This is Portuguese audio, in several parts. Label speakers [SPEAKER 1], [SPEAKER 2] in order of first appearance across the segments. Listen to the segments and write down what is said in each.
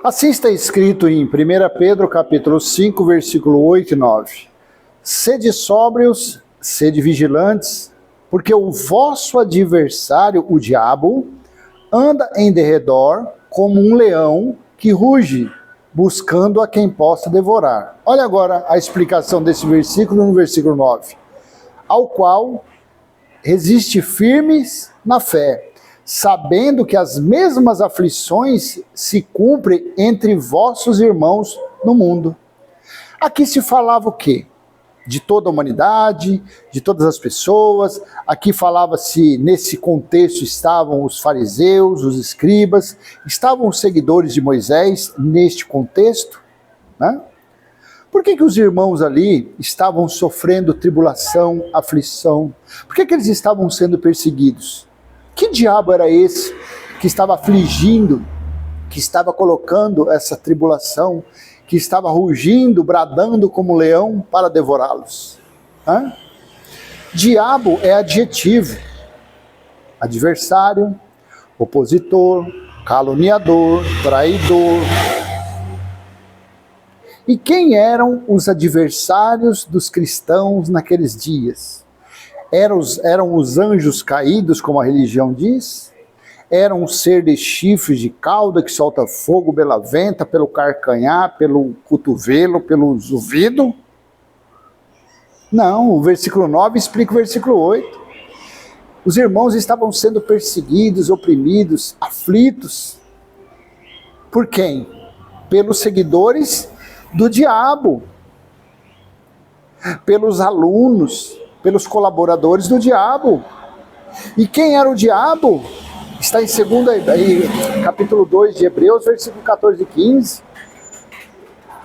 [SPEAKER 1] Assim está escrito em 1 Pedro capítulo 5, versículo 8 e 9. Sede sóbrios, sede vigilantes, porque o vosso adversário, o diabo, anda em derredor como um leão que ruge, buscando a quem possa devorar. Olha agora a explicação desse versículo no versículo 9. Ao qual resiste firmes na fé, sabendo que as mesmas aflições se cumprem entre vossos irmãos no mundo. Aqui se falava o quê? De toda a humanidade, de todas as pessoas. Aqui falava-se, nesse contexto estavam os fariseus, os escribas, estavam os seguidores de Moisés neste contexto, né? Por que os irmãos ali estavam sofrendo tribulação, aflição? Por que eles estavam sendo perseguidos? Que diabo era esse que estava afligindo, que estava colocando essa tribulação, que estava rugindo, bradando como leão para devorá-los? Diabo é adjetivo. Adversário, opositor, caluniador, traidor. E quem eram os adversários dos cristãos naqueles dias? Eram os anjos caídos, como a religião diz? Eram um ser de chifres de cauda que solta fogo pela venta, pelo carcanhar, pelo cotovelo, pelo ouvido? Não, o versículo 9 explica o versículo 8. Os irmãos estavam sendo perseguidos, oprimidos, aflitos. Por quem? Pelos seguidores do diabo. Pelos alunos, pelos colaboradores do diabo. E quem era o diabo? Está em capítulo 2 de Hebreus, versículo 14 e 15.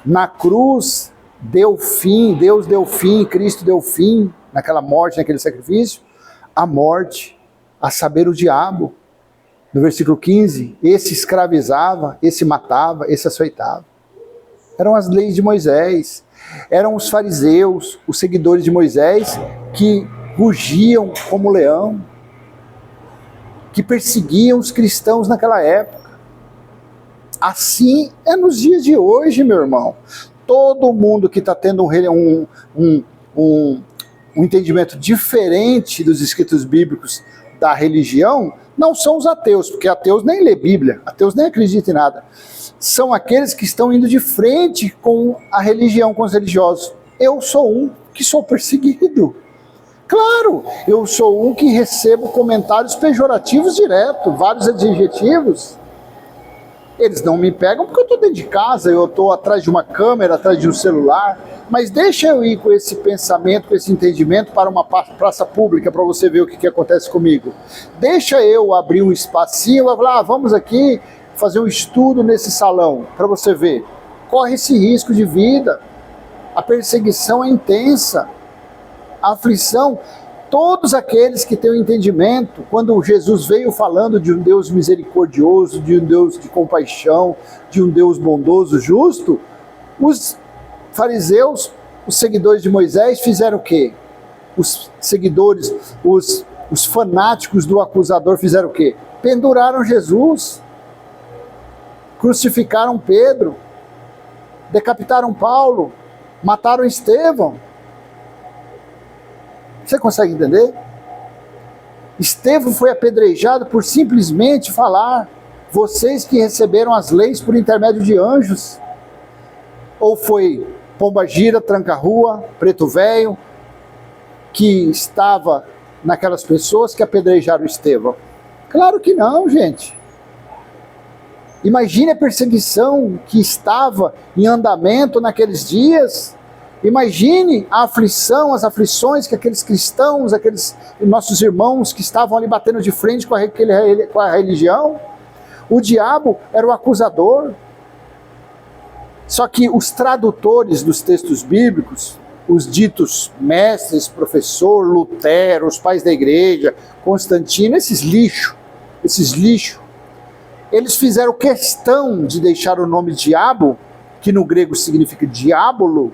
[SPEAKER 1] Na cruz, Deus deu fim, Cristo deu fim, naquela morte, naquele sacrifício, a morte, a saber, o diabo. No versículo 15, esse escravizava, esse matava, esse açoitava. Eram as leis de Moisés, eram os fariseus, os seguidores de Moisés, que rugiam como leão, que perseguiam os cristãos naquela época. Assim é nos dias de hoje, meu irmão. Todo mundo que está tendo um entendimento diferente dos escritos bíblicos da religião, não são os ateus, porque ateus nem lê Bíblia, ateus nem acreditam em nada. São aqueles que estão indo de frente com a religião, com os religiosos. Eu sou um que sou perseguido. Claro, eu sou um que recebo comentários pejorativos direto, vários adjetivos. Eles não me pegam porque eu estou dentro de casa, eu estou atrás de uma câmera, atrás de um celular. Mas deixa eu ir com esse pensamento, com esse entendimento para uma praça pública para você ver o que acontece comigo. Deixa eu abrir um espacinho e falar, vamos aqui fazer um estudo nesse salão, para você ver. Corre esse risco de vida. A perseguição é intensa. A aflição, todos aqueles que têm o entendimento, quando Jesus veio falando de um Deus misericordioso, de um Deus de compaixão, de um Deus bondoso, justo, os fariseus, os seguidores de Moisés, fizeram o quê? Os seguidores, os fanáticos do acusador fizeram o quê? Penduraram Jesus, crucificaram Pedro, decapitaram Paulo, mataram Estevão. Você consegue entender? Estevão foi apedrejado por simplesmente falar, vocês que receberam as leis por intermédio de anjos. Ou foi pomba-gira, tranca-rua, preto velho, que estava naquelas pessoas que apedrejaram Estevão? Claro que não, gente. Imagine a perseguição que estava em andamento naqueles dias. Imagine a aflição, as aflições que aqueles cristãos, aqueles nossos irmãos que estavam ali batendo de frente com a religião. O diabo era o acusador. Só que os tradutores dos textos bíblicos, os ditos mestres, professor, Lutero, os pais da igreja, Constantino, esses lixos, eles fizeram questão de deixar o nome diabo, que no grego significa diabolo,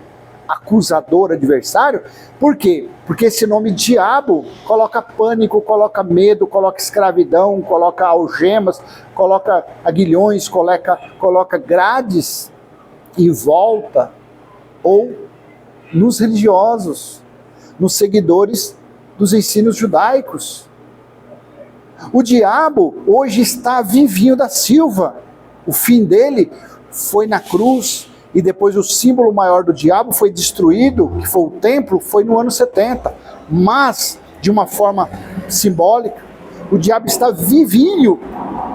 [SPEAKER 1] acusador, adversário. Por quê? Porque esse nome diabo coloca pânico, coloca medo, coloca escravidão, coloca algemas, coloca aguilhões, coloca grades em volta, ou nos religiosos, nos seguidores dos ensinos judaicos. O diabo hoje está vivinho da Silva. O fim dele foi na cruz, e depois o símbolo maior do diabo foi destruído, que foi o templo, foi no ano 70. Mas, de uma forma simbólica, o diabo está vivinho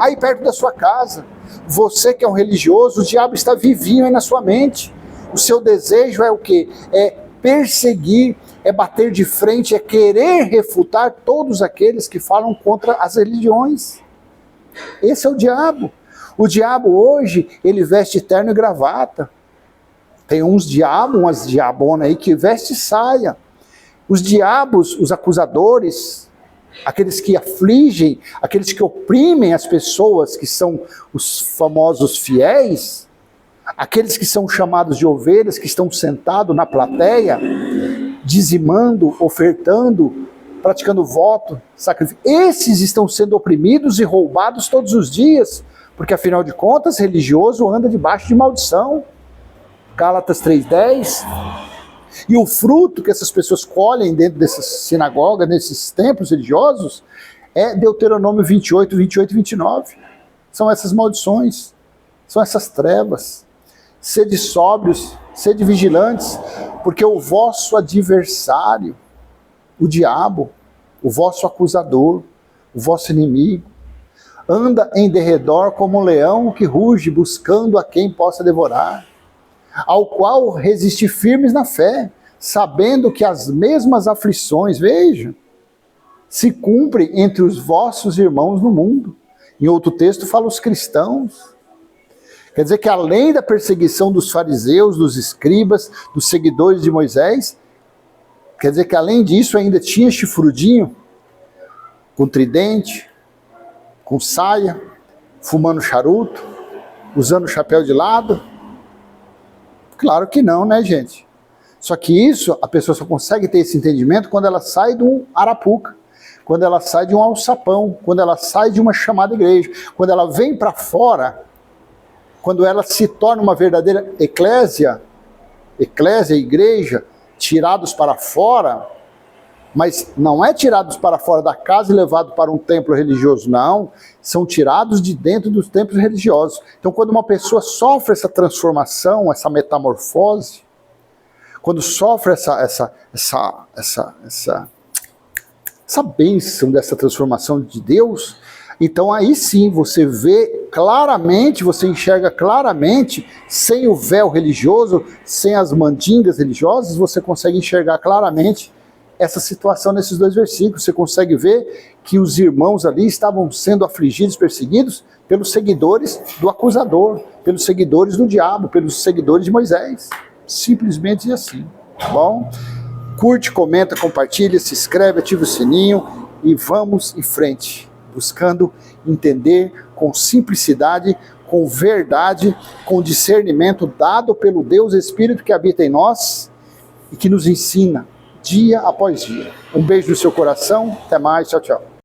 [SPEAKER 1] aí perto da sua casa. Você que é um religioso, o diabo está vivinho aí na sua mente. O seu desejo é o quê? É perseguir, é bater de frente, é querer refutar todos aqueles que falam contra as religiões. Esse é o diabo. O diabo hoje, ele veste terno e gravata. Tem uns diabos, umas diabonas aí que veste saia. Os diabos, os acusadores, aqueles que afligem, aqueles que oprimem as pessoas, que são os famosos fiéis, aqueles que são chamados de ovelhas, que estão sentados na plateia, dizimando, ofertando, praticando voto, sacrifício. Esses estão sendo oprimidos e roubados todos os dias, porque afinal de contas, religioso anda debaixo de maldição. Gálatas 3:10. E o fruto que essas pessoas colhem dentro dessas sinagogas, nesses templos religiosos, é Deuteronômio 28, 28 e 29. São essas maldições, são essas trevas. Sede sóbrios, sede vigilantes, porque o vosso adversário, o diabo, o vosso acusador, o vosso inimigo, anda em derredor como um leão que ruge, buscando a quem possa devorar, ao qual resistir firmes na fé, sabendo que as mesmas aflições, veja, se cumprem entre os vossos irmãos no mundo. Em outro texto fala os cristãos. Quer dizer que além da perseguição dos fariseus, dos escribas, dos seguidores de Moisés, quer dizer que além disso ainda tinha chifrudinho, com tridente, com saia, fumando charuto, usando chapéu de lado. Claro que não, né, gente? Só que isso, a pessoa só consegue ter esse entendimento quando ela sai de um arapuca, quando ela sai de um alçapão, quando ela sai de uma chamada igreja, quando ela vem para fora, quando ela se torna uma verdadeira eclésia, igreja, tirados para fora, mas não é tirados para fora da casa e levados para um templo religioso, não. São tirados de dentro dos templos religiosos. Então, quando uma pessoa sofre essa transformação, essa metamorfose, quando sofre essa bênção dessa transformação de Deus, então aí sim você vê claramente, você enxerga claramente, sem o véu religioso, sem as mandingas religiosas, você consegue enxergar claramente essa situação nesses dois versículos. Você consegue ver que os irmãos ali estavam sendo afligidos, perseguidos pelos seguidores do acusador, pelos seguidores do diabo, pelos seguidores de Moisés. Simplesmente assim, tá bom? Curte, comenta, compartilha, se inscreve, ativa o sininho e vamos em frente, buscando entender com simplicidade, com verdade, com discernimento dado pelo Deus Espírito que habita em nós e que nos ensina dia após dia. Um beijo no seu coração, até mais, tchau, tchau.